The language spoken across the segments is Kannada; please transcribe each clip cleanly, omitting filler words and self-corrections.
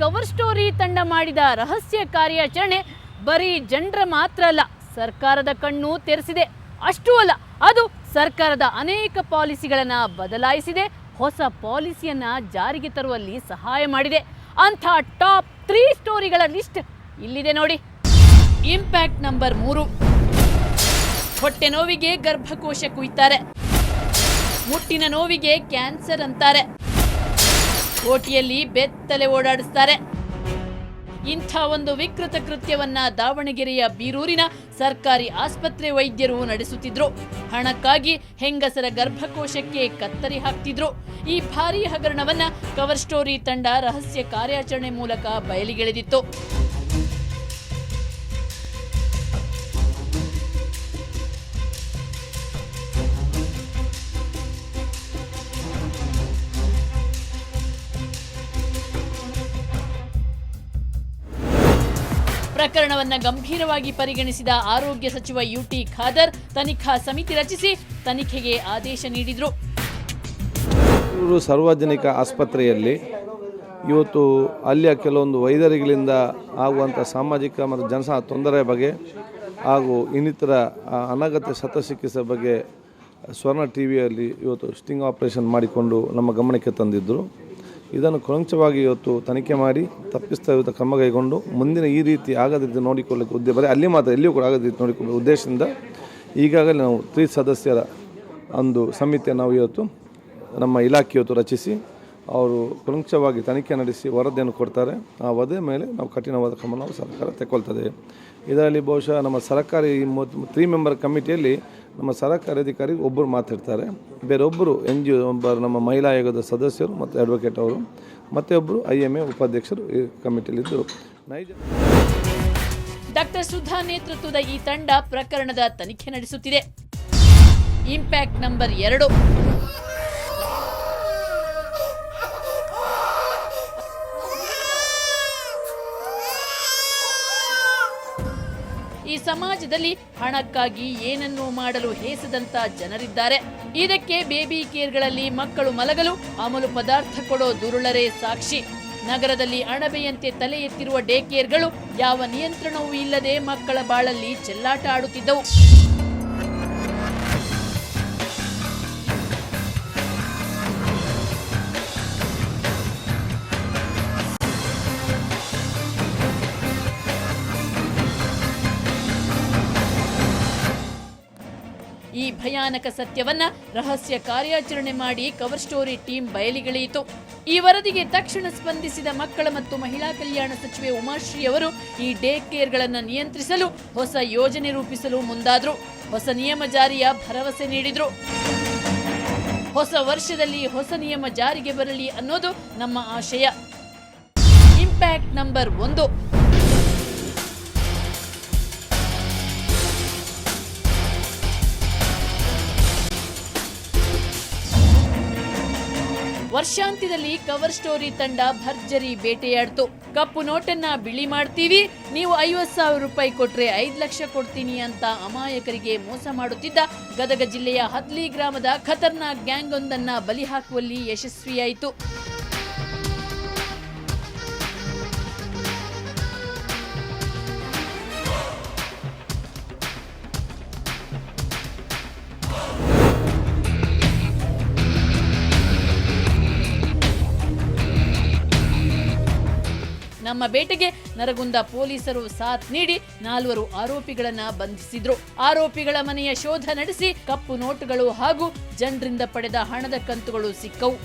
ಕವರ್ ಸ್ಟೋರಿ ತಂಡ ಮಾಡಿದ ರಹಸ್ಯ ಕಾರ್ಯಾಚರಣೆ ಬರೀ ಜನರ ಮಾತ್ರ ಅಲ್ಲ, ಸರ್ಕಾರದ ಕಣ್ಣು ತೆರೆಸಿದೆ. ಅಷ್ಟೂ ಅಲ್ಲ, ಅದು ಸರ್ಕಾರದ ಅನೇಕ ಪಾಲಿಸಿಗಳನ್ನು ಬದಲಾಯಿಸಿದೆ, ಹೊಸ ಪಾಲಿಸಿಯನ್ನ ಜಾರಿಗೆ ತರುವಲ್ಲಿ ಸಹಾಯ ಮಾಡಿದೆ. ಅಂಥ ಟಾಪ್ 3 ಸ್ಟೋರಿಗಳ ಲಿಸ್ಟ್ ಇಲ್ಲಿದೆ ನೋಡಿ. Impact number 3. ಹೊಟ್ಟೆ ನೋವಿಗೆ ಗರ್ಭಕೋಶ ಕುಯ್ತಾರೆ, ಮುಟ್ಟಿನ ನೋವಿಗೆ ಕ್ಯಾನ್ಸರ್ ಅಂತಾರೆ, ಕೋಟಿಯಲ್ಲಿ ಬೆತ್ತಲೆ ಓಡಾಡಿಸ್ತಾರೆ. ಇಂಥ ಒಂದು ವಿಕೃತ ಕೃತ್ಯವನ್ನ ದಾವಣಗೆರೆಯ ಬೀರೂರಿನ ಸರ್ಕಾರಿ ಆಸ್ಪತ್ರೆ ವೈದ್ಯರು ನಡೆಸುತ್ತಿದ್ರು. ಹಣಕ್ಕಾಗಿ ಹೆಂಗಸರ ಗರ್ಭಕೋಶಕ್ಕೆ ಕತ್ತರಿ ಹಾಕ್ತಿದ್ರು. ಈ ಭಾರೀ ಹಗರಣವನ್ನ ಕವರ್ ಸ್ಟೋರಿ ತಂಡ ರಹಸ್ಯ ಕಾರ್ಯಾಚರಣೆ ಮೂಲಕ ಬಯಲಿಗೆಳೆದಿತ್ತು. ಪ್ರಕರಣವನ್ನು ಗಂಭೀರವಾಗಿ ಪರಿಗಣಿಸಿದ ಆರೋಗ್ಯ ಸಚಿವ ಯುಟಿ ಖಾದರ್ ತನಿಖಾ ಸಮಿತಿ ರಚಿಸಿ ತನಿಖೆಗೆ ಆದೇಶ ನೀಡಿದರು. ಸಾರ್ವಜನಿಕ ಆಸ್ಪತ್ರೆಯಲ್ಲಿ ಇವತ್ತು ಅಲ್ಲಿಯ ಕೆಲವೊಂದು ವೈದ್ಯರುಗಳಿಂದ ಆಗುವಂಥ ಸಾಮಾಜಿಕ ಮತ್ತು ಜನಸಾಮಾನ್ಯ ತೊಂದರೆ ಬಗ್ಗೆ ಹಾಗೂ ಇನ್ನಿತರ ಅನಗತ್ಯ ಶಸ್ತ್ರಚಿಕಿತ್ಸೆ ಬಗ್ಗೆ ಸ್ವರ್ಣ ಟಿವಿಯಲ್ಲಿ ಇವತ್ತು ಸ್ಟಿಂಗ್ ಆಪರೇಷನ್ ಮಾಡಿಕೊಂಡು ನಮ್ಮ ಗಮನಕ್ಕೆ ತಂದಿದ್ದರು. ಇದನ್ನು ಕೊಂಚವಾಗಿ ಇವತ್ತು ತನಿಖೆ ಮಾಡಿ ತಪ್ಪಿಸ್ತಾ ಇವತ್ತು ಕ್ರಮ ಕೈಗೊಂಡು ಮುಂದಿನ ಈ ರೀತಿ ಆಗದ ರೀತಿ ನೋಡಿಕೊಳ್ಳಲಿಕ್ಕೆ ಉದ್ದೇಶ, ಬರೀ ಅಲ್ಲಿ ಮಾತ್ರ ಎಲ್ಲಿಯೂ ಕೂಡ ಆಗದ ರೀತಿ ನೋಡಿಕೊಳ್ಳೋ ಉದ್ದೇಶದಿಂದ ಈಗಾಗಲೇ ನಾವು 3 ಸದಸ್ಯರ ಒಂದು ಸಮಿತಿಯನ್ನು ನಾವು ಇವತ್ತು ನಮ್ಮ ಇಲಾಖೆ ಇವತ್ತು ರಚಿಸಿ ಅವರು ಕೊಂಚವಾಗಿ ತನಿಖೆ ನಡೆಸಿ ವರದಿಯನ್ನು ಕೊಡ್ತಾರೆ. ಆ ವರದಿಯ ಮೇಲೆ ನಾವು ಕಠಿಣವಾದ ಕ್ರಮ ನಾವು ಸರ್ಕಾರ ತೆಗೊಳ್ತದೆ. ಇದರಲ್ಲಿ ಬಹುಶಃ ನಮ್ಮ ಸರ್ಕಾರಿ 3 ಮೆಂಬರ್ ಕಮಿಟಿಯಲ್ಲಿ ನಮ್ಮ ಸರ್ಕಾರಿ ಅಧಿಕಾರಿ ಒಬ್ಬರು ಮಾತಾಡ್ತಾರೆ, ಬೇರೊಬ್ಬರು NGO ಒಬ್ಬರು ನಮ್ಮ ಮಹಿಳಾ ಆಯೋಗದ ಸದಸ್ಯರು ಮತ್ತು ಅಡ್ವೊಕೇಟ್ ಅವರು, ಮತ್ತೆ ಒಬ್ಬರು IMA ಉಪಾಧ್ಯಕ್ಷರು ಈ ಕಮಿಟಿಯಲ್ಲಿದ್ದರು. ಡಾಕ್ಟರ್ ಸುಧಾ ನೇತೃತ್ವದ ಈ ತಂಡ ಪ್ರಕರಣದ ತನಿಖೆ ನಡೆಸುತ್ತಿದೆ. Impact number 2. ಈ ಸಮಾಜದಲ್ಲಿ ಹಣಕ್ಕಾಗಿ ಏನನ್ನೂ ಮಾಡಲು ಹೇಸದಂತ ಜನರಿದ್ದಾರೆ. ಇದಕ್ಕೆ ಬೇಬಿ ಕೇರ್ಗಳಲ್ಲಿ ಮಕ್ಕಳು ಮಲಗಲು ಅಮಲು ಪದಾರ್ಥ ಕೊಡೋ ದುರುಳರೇ ಸಾಕ್ಷಿ. ನಗರದಲ್ಲಿ ಅಣಬೆಯಂತೆ ತಲೆ ಎತ್ತಿರುವ ಡೇ ಕೇರ್ಗಳು ಯಾವ ನಿಯಂತ್ರಣವೂ ಇಲ್ಲದೆ ಮಕ್ಕಳ ಬಾಳಲ್ಲಿ ಚೆಲ್ಲಾಟ ಆಡುತ್ತಿದ್ದವು. ಈ ಭಯಾನಕ ಸತ್ಯವನ್ನ ರಹಸ್ಯ ಕಾರ್ಯಾಚರಣೆ ಮಾಡಿ ಕವರ್ ಸ್ಟೋರಿ ಟೀಮ್ ಬಯಲಿಗೆಳೆಯಿತು. ಈ ವರದಿಗೆ ತಕ್ಷಣ ಸ್ಪಂದಿಸಿದ ಮಕ್ಕಳ ಮತ್ತು ಮಹಿಳಾ ಕಲ್ಯಾಣ ಸಚಿವೆ ಉಮಾಶ್ರೀ ಅವರು ಈ ಡೇ ಕೇರ್ಗಳನ್ನು ನಿಯಂತ್ರಿಸಲು ಹೊಸ ಯೋಜನೆ ರೂಪಿಸಲು ಮುಂದಾದ್ರು. ಹೊಸ ನಿಯಮ ಜಾರಿಯ ಭರವಸೆ ನೀಡಿದ್ರು. ಹೊಸ ವರ್ಷದಲ್ಲಿ ಹೊಸ ನಿಯಮ ಜಾರಿಗೆ ಬರಲಿ ಅನ್ನೋದು ನಮ್ಮ ಆಶಯ. Impact number 1. ವರ್ಷಾಂತ್ಯದಲ್ಲಿ ಕವರ್ ಸ್ಟೋರಿ ತಂಡ ಭರ್ಜರಿ ಬೇಟೆಯಾಡ್ತು. ಕಪ್ಪು ನೋಟನ್ನ ಬಿಳಿ ಮಾಡ್ತೀವಿ, ನೀವು 50,000 ರೂಪಾಯಿ ಕೊಟ್ರೆ 5 ಲಕ್ಷ ಕೊಡ್ತೀನಿ ಅಂತ ಅಮಾಯಕರಿಗೆ ಮೋಸ ಮಾಡುತ್ತಿದ್ದ ಗದಗ ಜಿಲ್ಲೆಯ ಹದ್ಲಿ ಗ್ರಾಮದ ಖತರ್ನಾಕ್ ಗ್ಯಾಂಗ್ ಒಂದನ್ನ ಬಲಿ ಹಾಕುವಲ್ಲಿ ಯಶಸ್ವಿಯಾಯಿತು. ನಮ್ಮ ಬೇಟೆಗೆ ನರಗುಂದ ಪೊಲೀಸರು ಸಾಥ್ ನೀಡಿ 4 ಆರೋಪಿಗಳನ್ನ ಬಂಧಿಸಿದ್ರು. ಆರೋಪಿಗಳ ಮನೆಯ ಶೋಧ ನಡೆಸಿ ಕಪ್ಪು ನೋಟುಗಳು ಹಾಗೂ ಜನರಿಂದ ಪಡೆದ ಹಣದ ಕಂತುಗಳು ಸಿಕ್ಕವು.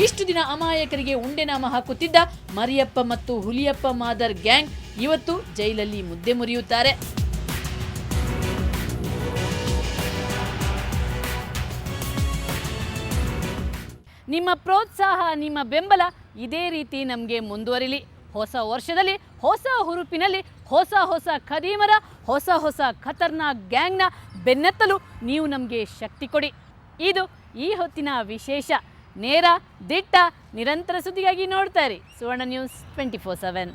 ಇಷ್ಟು ದಿನ ಅಮಾಯಕರಿಗೆ ಉಂಡೆನಾಮ ಹಾಕುತ್ತಿದ್ದ ಮರಿಯಪ್ಪ ಮತ್ತು ಹುಲಿಯಪ್ಪ ಮಾದರ್ ಗ್ಯಾಂಗ್ ಇವತ್ತು ಜೈಲಲ್ಲಿ ಮುದ್ದೆ ಮುರಿಯುತ್ತಾರೆ. ನಿಮ್ಮ ಪ್ರೋತ್ಸಾಹ, ನಿಮ್ಮ ಬೆಂಬಲ ಇದೇ ರೀತಿ ನಮಗೆ ಮುಂದುವರಿಲಿ. ಹೊಸ ವರ್ಷದಲ್ಲಿ ಹೊಸ ಹುರುಪಿನಲ್ಲಿ ಹೊಸ ಖದೀಮರ ಹೊಸ ಖತರ್ನಾಕ್ ಗ್ಯಾಂಗ್ನ ಬೆನ್ನತ್ತಲು ನೀವು ನಮಗೆ ಶಕ್ತಿ ಕೊಡಿ. ಇದು ಈ ಹೊತ್ತಿನ ವಿಶೇಷ. ನೇರ, ದಿಟ್ಟ, ನಿರಂತರ ಸುದ್ದಿಗಾಗಿ ನೋಡ್ತಾ ಇರಿ ಸುವರ್ಣ ನ್ಯೂಸ್ 24/7.